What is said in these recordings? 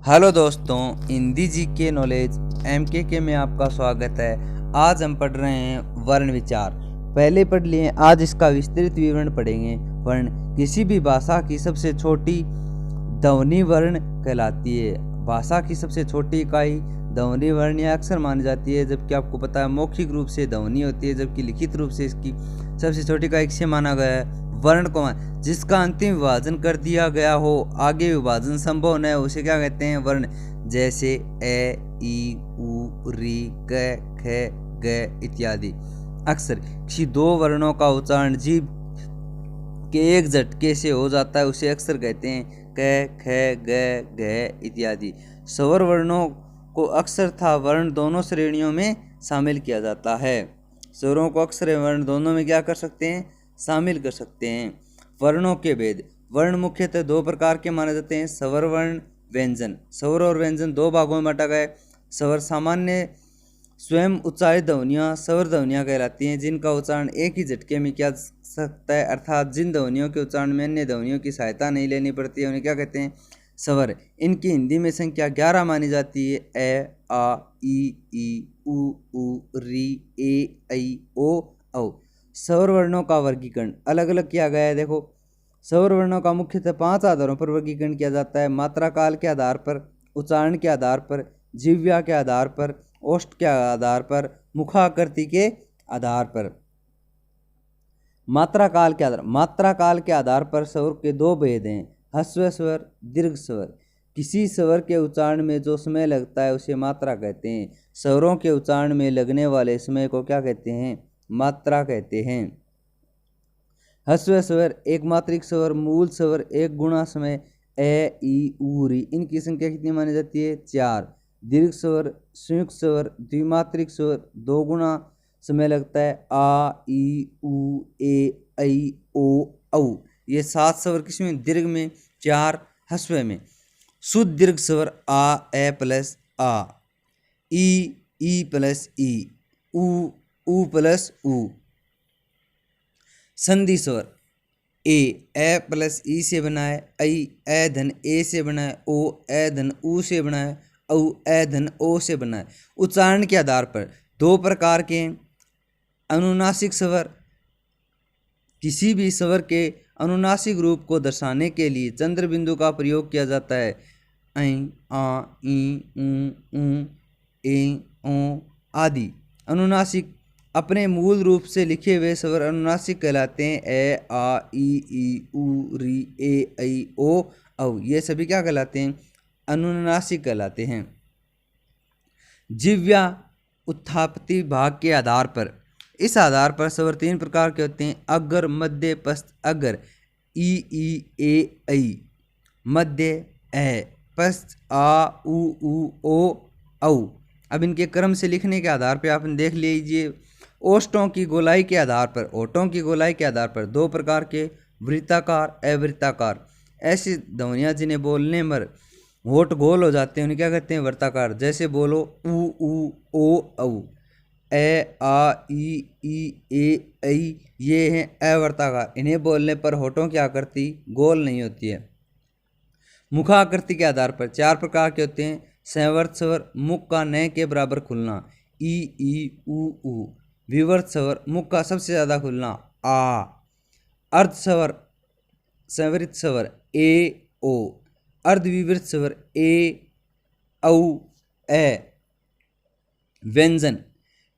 Hello दोस्तों, हिंदी जी के knowledge के में आपका स्वागत है। आज हम पढ़ रहे हैं वर्ण विचार। पहले पढ़ लिए, आज इसका विस्तृत विवरण पढ़ेंगे। वर्ण किसी भी भाषा की सबसे छोटी ध्वनि वर्ण कहलाती है। भाषा की सबसे छोटी इकाई ध्वनि वर्ण या अक्षर मानी जाती है, जबकि आपको पता है मौखिक रूप से ध्वनि होती है, जबकि लिखित रूप से इसकी सबसे छोटी इकाई से माना गया है। वर्ण को जिसका अंतिम विभाजन कर दिया गया हो, आगे विभाजन संभव न हो, उसे क्या कहते हैं? वर्ण। जैसे ए, ई, उ, री, क, ख, ग इत्यादि। अक्षर किसी दो वर्णों का उच्चारण जीभ के एक झटके से हो जाता है, उसे अक्षर कहते हैं। क, ख, ग, घ इत्यादि। स्वर वर्णों को अक्षर तथा वर्ण दोनों श्रेणियों में शामिल किया जाता है। स्वरों को अक्षर एवं वर्ण दोनों में क्या कर सकते हैं? शामिल कर सकते हैं। वर्णों के भेद। वर्ण मुख्यतः दो प्रकार के माने जाते हैं: स्वर वर्ण, व्यंजन। स्वर और व्यंजन दो भागों में बांटा गया है। स्वर सामान्य स्वयं उच्चारित ध्वनियाँ स्वर ध्वनियाँ कहलाती हैं, जिनका उच्चारण एक ही झटके में किया जा सकता है, अर्थात जिन ध्वनियों के उच्चारण में अन्य ध्वनियों की सहायता नहीं लेनी पड़ती है, उन्हें क्या कहते हैं? स्वर। इनकी हिंदी में संख्या 11 मानी जाती है: ए, आ, ई, उ, री, ए, ऐ, ओ, औ। स्वर वर्णों का वर्गीकरण अलग अलग किया गया है। देखो, स्वर वर्णों का मुख्यतः 5 आधारों पर वर्गीकरण किया जाता है: मात्रा काल के आधार पर, उच्चारण के आधार पर, जिह्वा के आधार पर, ओष्ठ के आधार पर, मुखाकृति के आधार पर। मात्रा काल के आधार पर स्वर के दो भेद हैं: ह्रस्व स्वर, दीर्घ स्वर। किसी स्वर के उच्चारण में जो समय लगता है उसे मात्रा कहते हैं। स्वरों के उच्चारण में लगने वाले समय को क्या कहते हैं? मात्रा कहते हैं। ह्रस्व स्वर, एक मात्रिक स्वर, मूल स्वर, एक गुणा समय, ए, ई, उ, री। इनकी संख्या कितनी मानी जाती है? 4। दीर्घ स्वर, संयुक्त स्वर, द्विमात्रिक स्वर, दो गुणा समय लगता है, आ, ई, उ, ए, ऐ, ओ, औ। ये 7 स्वर किसमें? दीर्घ में, 4 ह्रस्व में। शुद्ध दीर्घ स्वर आ, ए प्लस आ, ई प्लस ई, उ प्लस उ। संधि स्वर ए प्लस ई से बना है, ऐ ए धन ए से बना है, ओ ए धन उ से बना है, औ ए धन ओ से बना है। उच्चारण के आधार पर दो प्रकार के अनुनासिक स्वर। किसी भी स्वर के अनुनासिक रूप को दर्शाने के लिए चंद्र बिंदु का प्रयोग किया जाता है: ऐ, आ, ई, उ, ए, ओ आदि। अनुनासिक अपने मूल रूप से लिखे हुए स्वर अनुनासिक कहलाते हैं: ए, आ, ई, उ, री, ए, ऐ, ओ, औ। ये सभी क्या कहलाते हैं? अनुनासिक कहलाते हैं। जिह्वा उत्थापति भाग के आधार पर, इस आधार पर स्वर 3 प्रकार के होते हैं: अग्र, मध्य, पश्च। अग्र ई, ए, ऐ। मध्य ए, पश्च आ, उ, ओ, औ। अब इनके क्रम से लिखने के आधार पर आप देख लीजिए। ओष्ठों की गोलाई के आधार पर, ओठों की गोलाई के आधार पर दो प्रकार के वृत्ताकार, अवृत्ताकार। ऐसी ध्वनियाँ जिन्हें बोलने पर होठ गोल हो जाते हैं, उन्हें क्या कहते हैं? वृत्ताकार। जैसे बोलो उ, ओ, औ। ए, आ, ई, ए, ऐ, ये हैं अवृत्ताकार। इन्हें बोलने पर होठों की आकृति गोल नहीं होती है। मुखाकृति के आधार पर 4 प्रकार के होते हैं: संवर्त स्वर, मुख का न के बराबर खुलना, ई, उ। विवर्त स्वर, मुख का सबसे ज्यादा खुलना, आ। अर्ध स्वर, संवरित स्वर, ए, ओ। अर्धविवृत स्वर, ए, औ, ए। व्यंजन,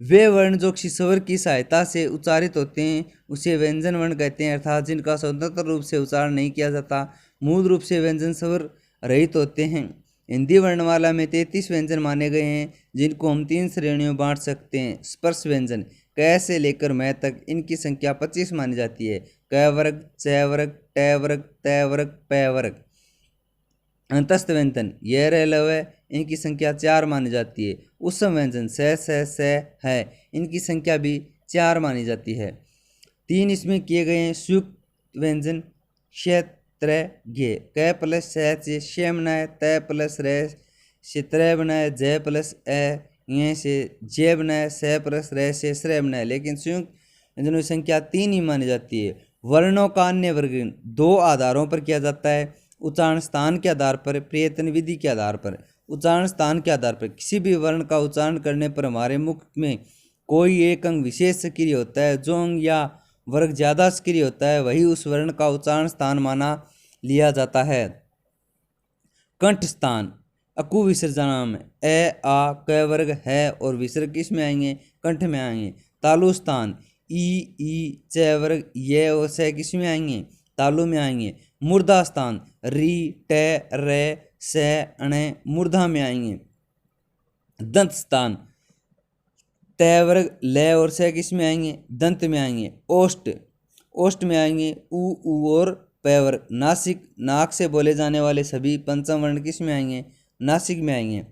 वे वर्ण जो किसी स्वर की सहायता से उच्चारित होते हैं उसे व्यंजन वर्ण कहते हैं, अर्थात जिनका स्वतंत्र रूप से उच्चारण नहीं किया जाता। मूल रूप से व्यंजन स्वर रहित होते हैं। हिंदी वर्णमाला में 33 व्यंजन माने गए हैं, जिनको हम 3 श्रेणियों में बांट सकते हैं: स्पर्श व्यंजन, क से लेकर मैं तक, इनकी संख्या 25 मानी जाती है: क वर्ग, च वर्ग, ट वर्ग, त वर्ग, प वर्ग। अंतस्थ व्यंजन, य, र, ल, व, इनकी संख्या 4 मानी जाती है। उत्सव व्यंजन, स, है, इनकी संख्या भी 4 मानी जाती है। 3 इसमें किए गए हैं संयुक्त व्यंजन, श, त्र, घे। क प्लस से श बना है, त प्लस र से त्र बना है, ज प्लस ए ये से ज बना है, स प्लस र से श्र बना है। लेकिन संयुक्त व्यंजनों की संख्या 3 ही मानी जाती है। वर्णों का अन्य वर्गीकरण 2 आधारों पर किया जाता है: उच्चारण स्थान के आधार पर, प्रयत्न विधि के आधार पर। उच्चारण स्थान के आधार पर किसी भी वर्ण का उच्चारण करने पर हमारे मुख में कोई एक अंग विशेष सक्रिय होता है। जो अंग या वर्ग ज्यादा सक्रिय होता है वही उस वर्ण का उच्चारण स्थान माना लिया जाता है। कंठ स्थान अकु विसर्जनाम ए आ क वर्ग है और विसर्ग किस में आएंगे? कंठ में आएंगे। तालु स्थान ई च वर्ग ये और से किस में आएंगे? तालु में आएंगे। मूर्धा स्थान री टे रे से अणे मूर्धा में आएंगे। दंत स्थान तय वर्ग ले और से किस में आएंगे? दंत में आएंगे। ओष्ठ में आएंगे उ और पै वर्ग। नासिक नाक से बोले जाने वाले सभी पंचम वर्ण किस में आएंगे? नासिक में आएंगे।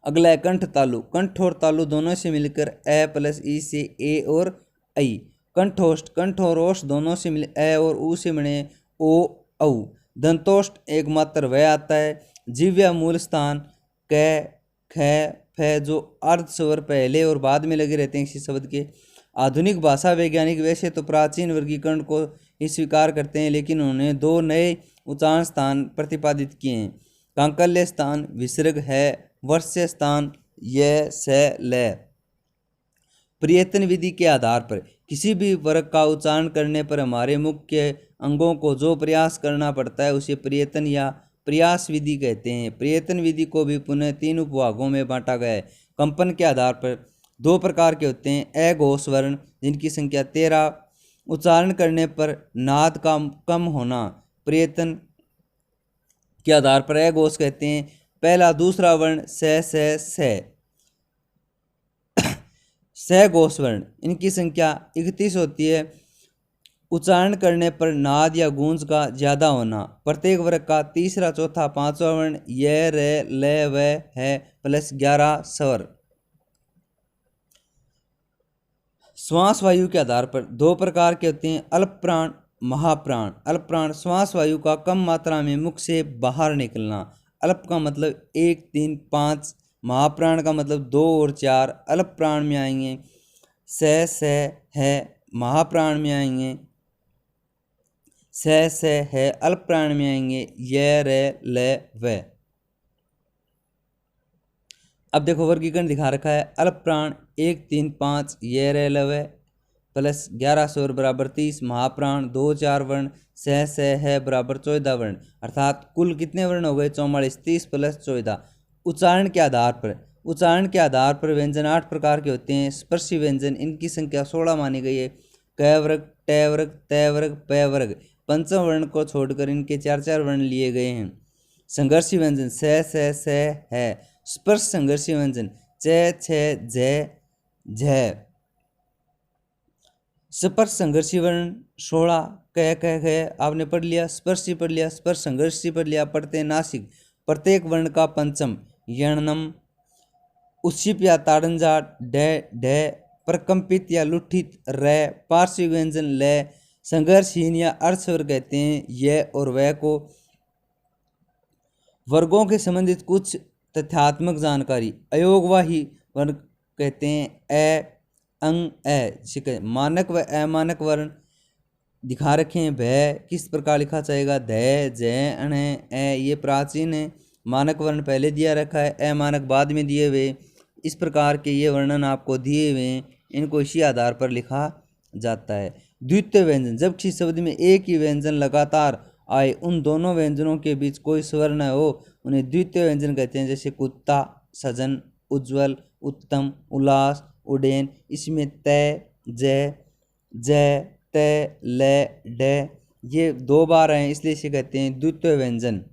अगला है कंठ तालु। कंठ और तालु दोनों से मिलकर ए प्लस ई से ए और आई। कंठोष्ठ कंठ और ओष्ठ दोनों से मिले ए और ऊ से बने ओ औ। दंतोष्ठ एकमात्र वह आता है जिव्या मूल स्थान क ख फ जो अर्ध स्वर पहले और बाद में लगे रहते हैं किसी शब्द के। आधुनिक भाषा वैज्ञानिक वैसे तो प्राचीन वर्गीकरण को ही स्वीकार करते हैं, लेकिन उन्होंने दो नए उच्चारण स्थान प्रतिपादित किए हैं। कांकल्य स्थान विसर्ग है, वर्ष्य स्थान य से ल। प्रयत्न विधि के आधार पर किसी भी वर्ग का उच्चारण करने पर हमारे मुख के अंगों को जो प्रयास करना पड़ता है उसे प्रयत्न या प्रयास विधि कहते हैं। प्रयत्न विधि को भी पुनः 3 उपभागों में बांटा गया है। कंपन के आधार पर 2 प्रकार के होते हैं। अघोष वर्ण जिनकी संख्या 13, उच्चारण करने पर नाद का कम होना प्रयत्न के आधार पर अघोष कहते हैं। पहला दूसरा वर्ण सघोष वर्ण इनकी संख्या 31 होती है। उच्चारण करने पर नाद या गूंज का ज्यादा होना। प्रत्येक वर्ग का तीसरा चौथा पांचवा वर्ण य रे ल व है प्लस 11 स्वर। श्वास वायु के आधार पर 2 प्रकार के होते हैं। अल्प प्राण महाप्राण। अल्प प्राण श्वास वायु का कम मात्रा में मुख से बाहर निकलना। अल्प का मतलब 1, 3, 5। महाप्राण का मतलब 2 और 4। अल्प प्राण में आएंगे स है, महाप्राण में आएंगे स है, अल्प प्राण में आएंगे य रे ल व। अब देखो वर्गीकरण दिखा रखा है। अल्प प्राण 1, 3, 5 ये रे ल व प्लस 11 स्वर बराबर 30। महाप्राण 2, 4 वर्ण स है बराबर 14 वर्ण, अर्थात कुल कितने वर्ण हो गए? 44। 30 प्लस 14। उच्चारण के आधार पर व्यंजन 8 प्रकार के होते हैं। स्पर्शी व्यंजन इनकी संख्या 16 मानी गई है। क वर्ग, ट वर्ग, त वर्ग, प वर्ग। पंचम वर्ण को छोड़कर इनके 4 वर्ण लिए गए हैं। संघर्षी व्यंजन स है। स्पर्श संघर्षी व्यंजन च छ झ। स्पर्श संघर्षी वर्ण 16 क आपने पढ़ लिया। स्पर्शी पढ़ लिया, स्पर्श संघर्षी पढ़ लिया। पढ़ते नासिक प्रत्येक वर्ण का पंचम यणनम। उच्छिप या ताड़नजा ढ। प्रकंपित या लुठित र। पार्श्वी व्यंजन ल। संघर्षहीन या अर्धस्वर कहते हैं य और वह को। वर्गों के संबंधित कुछ तथ्यात्मक जानकारी। अयोगवाही वर्ण कहते हैं अ, अंग, अ। मानक व अमानक वर्ण दिखा रखे हैं। भय किस प्रकार लिखा जाएगा? ध, ज, अण, ए। ये प्राचीन है। मानक वर्ण पहले दिया रखा है, अमानक बाद में दिए हुए। इस प्रकार के ये वर्णन आपको दिए हुए हैं, इनको इसी आधार पर लिखा जाता है। द्वितीय व्यंजन जब किसी शब्द में एक ही व्यंजन लगातार आए, उन दोनों व्यंजनों के बीच कोई स्वर न हो, उन्हें द्वितीय व्यंजन कहते हैं। जैसे कुत्ता, सजन, उज्ज्वल, उत्तम, उल्लास, उड़ेन। इसमें त, ज, त, ल, ड ये 2 बार आए, इसलिए इसे कहते हैं द्वितीय व्यंजन।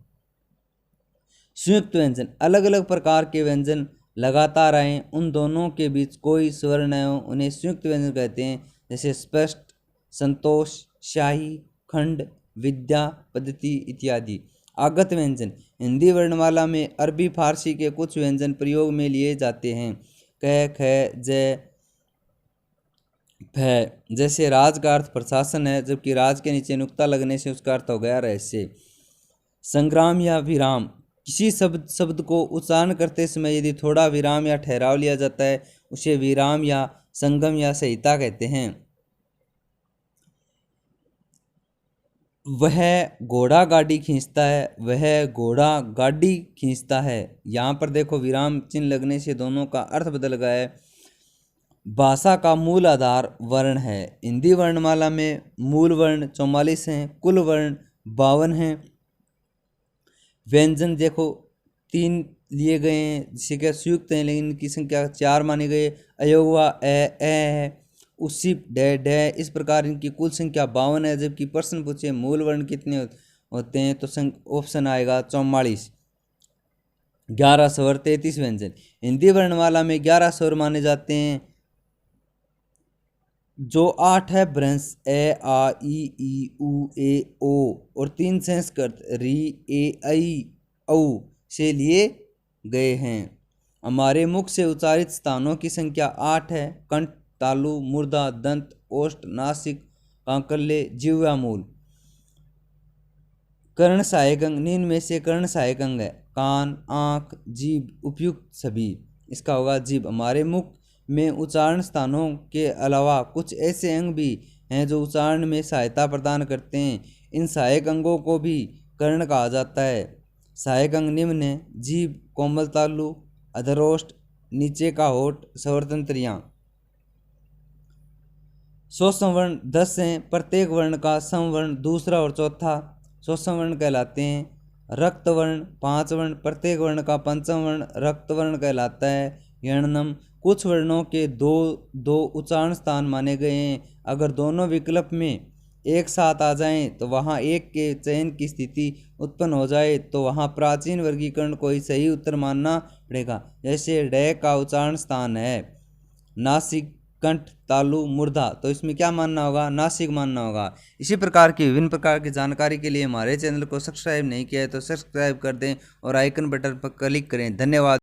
संयुक्त व्यंजन अलग अलग प्रकार के व्यंजन लगातार आए, उन दोनों के बीच कोई स्वर न हो, उन्हें संयुक्त व्यंजन कहते हैं। जैसे स्पष्ट, संतोष, शाही, खंड, विद्या, पद्धति इत्यादि। आगत व्यंजन हिंदी वर्णमाला में अरबी फारसी के कुछ व्यंजन प्रयोग में लिए जाते हैं। क, ख, ज, फ। जैसे राज का अर्थ प्रशासन है, जबकि राज के नीचे नुक्ता लगने से उसका अर्थ हो गया रहस्य। संग्राम या विराम किसी शब्द को उच्चारण करते समय यदि थोड़ा विराम या ठहराव लिया जाता है उसे विराम या संगम या संहिता कहते हैं। वह घोड़ा गाड़ी खींचता है, वह घोड़ा गाड़ी खींचता है। यहाँ पर देखो विराम चिन्ह लगने से दोनों का अर्थ बदल गया है। भाषा का मूल आधार वर्ण है। हिंदी वर्णमाला में मूल वर्ण 44 हैं, कुल वर्ण 52 हैं। व्यंजन देखो 3 लिए गए हैं, जिससे क्या संयुक्त हैं, लेकिन इनकी संख्या 4 मानी गई। अयोगवा ए है, उसी डे डे, इस प्रकार इनकी कुल संख्या 52 है। जबकि प्रश्न पूछे मूल वर्ण कितने होते हैं, तो ऑप्शन आएगा 44। 11 स्वर 33 व्यंजन। हिंदी वर्णमाला में 11 स्वर माने जाते हैं, जो 8 है भ्रंश ए आ ई उ ए ओ और 3 संस्कृत री ए आई औ से लिए गए हैं। हमारे मुख से उच्चारित स्थानों की संख्या 8 है। कंठ, तालु, मूर्धा, दंत, ओष्ठ, नासिक, कांकल्य, जिह्वा मूल। कर्ण सहायक अंग निम्न में से कर्ण सहायक अंग है। कान, आँख, जीभ उपयुक्त सभी। इसका होगा जीभ। हमारे मुख में उच्चारण स्थानों के अलावा कुछ ऐसे अंग भी हैं जो उच्चारण में सहायता प्रदान करते हैं। इन सहायक अंगों को भी कर्ण कहा जाता है। सहायक अंग निम्न है: जीभ, कोमल तालु, अधरोष्ठ, नीचे का होठ, स्वरतंत्रियाँ। श्वसन वर्ण 10 हैं। प्रत्येक वर्ण का समवर्ण दूसरा और चौथा श्वसन वर्ण कहलाते हैं। रक्त वर्ण 5 वर्ण, प्रत्येक वर्ण का पंचम वर्ण रक्त वर्ण कहलाता है। यणनम कुछ वर्णों के दो उच्चारण स्थान माने गए हैं। अगर दोनों विकल्प में एक साथ आ जाएं तो वहां एक के चयन की स्थिति उत्पन्न हो जाए तो वहां प्राचीन वर्गीकरण को ही सही उत्तर मानना पड़ेगा। जैसे डे का उच्चारण स्थान है नासिक, कंठ, तालु, मूर्धा, तो इसमें क्या मानना होगा? नासिक मानना होगा। इसी प्रकार की विभिन्न प्रकार की जानकारी के लिए हमारे चैनल को सब्सक्राइब नहीं किया है तो सब्सक्राइब कर दें और आइकन बटन पर क्लिक करें। धन्यवाद।